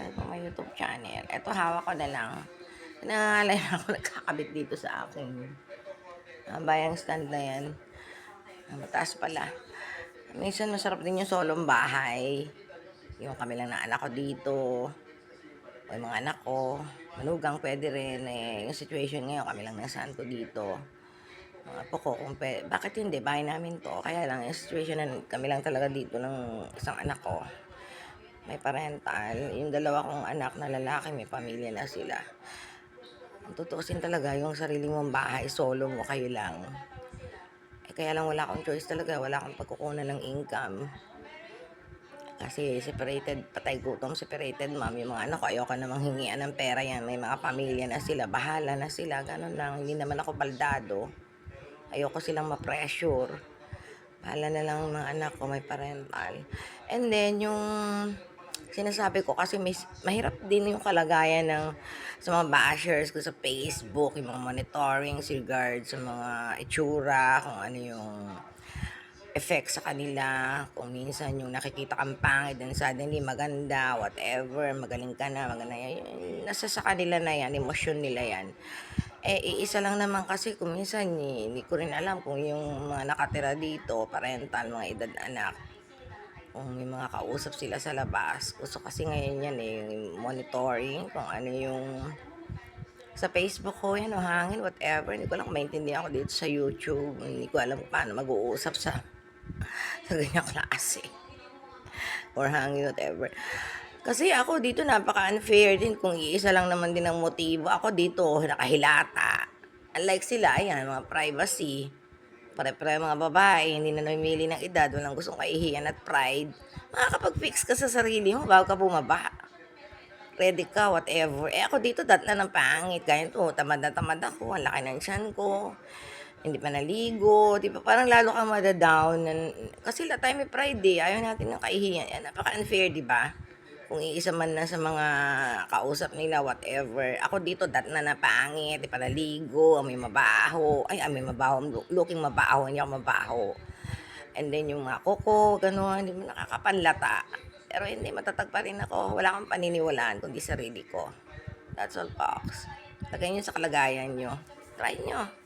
Yan po may YouTube channel. Ito hawak ko na lang. Nangangalay na ako nagkakabit dito sa aking bayang stand na yan. Mataas pala. Minsan masarap din yung solong bahay. Yung kami lang na anak ko dito. O yung mga anak ko. Manugang pwede rin. Yung situation ngayon kami lang nasaan ko dito. Mga apo ko kung bakit hindi, bahay namin to. Kaya lang yung situation na kami lang talaga dito ng isang anak ko. May parental. Yung dalawa kong anak na lalaki, may pamilya na sila. Ang tutuusin talaga yung sarili mong bahay, solo mo, kayo lang. Kaya lang wala akong choice talaga, wala akong pagkukunan ng income. Kasi separated, patay gutom, separated mom. Yung mga anak ko, ayoko namang hingian ng pera yan. May mga pamilya na sila, bahala na sila, ganun lang. Hindi naman ako baldado. Ayoko silang ma-pressure. Bahala na lang mga anak ko, may parental. And then, yung sinasabi ko kasi mahirap din yung kalagayan ng sa mga bashers ko sa Facebook, yung mga monitoring regard sa mga itsura, kung ano yung effect sa kanila, kung minsan yung nakikita kang pangit and suddenly maganda, whatever, magaling ka na, maganda yan, nasa sa kanila na yan, emosyon nila yan. Iisa lang naman kasi kung minsan hindi ko rin alam kung yung mga nakatira dito, parental, mga edad anak, kung may mga kausap sila sa labas. Gusto kasi ngayon yan yung monitoring, kung ano yung sa Facebook ko, yan o hangin, whatever. Hindi ko lang maintindihan ako dito sa YouTube. Hindi ko alam paano mag-uusap sa ganyang klase. Or hangin, whatever. Kasi ako dito napaka-unfair din kung iisa lang naman din ang motibo. Ako dito nakahilata. Unlike sila, ayan, mga privacy. Pare-pare mga babae, hindi na namimili ng edad, walang gustong kahihiyan at pride. Makakapag-fix ka sa sarili mo bago ka bumaba. Ready ka, whatever. Ako dito, datla ng pangit. Ganito, tamad na tamad ako. Ang laki ng tiyan ko. Hindi pa naligo. Di ba? Parang lalo kang madadown. Kasi la time may pride eh. Ayaw natin ng kaihiyan. Yan, napaka-unfair, di ba? Kung iisa man na sa mga kausap nila, whatever. Ako dito, datla na pangit. Di pa naligo. May mabaho. May mabaho. Looking mabaho. Hindi ako mabaho. And then yung mga koko, gano'n. Hindi mo nakakapanlata. Pero hindi, matatag pa rin ako. Wala kang paniniwalaan kundi sarili ko. That's all, folks. Lagay nyo sa kalagayan nyo. Try nyo.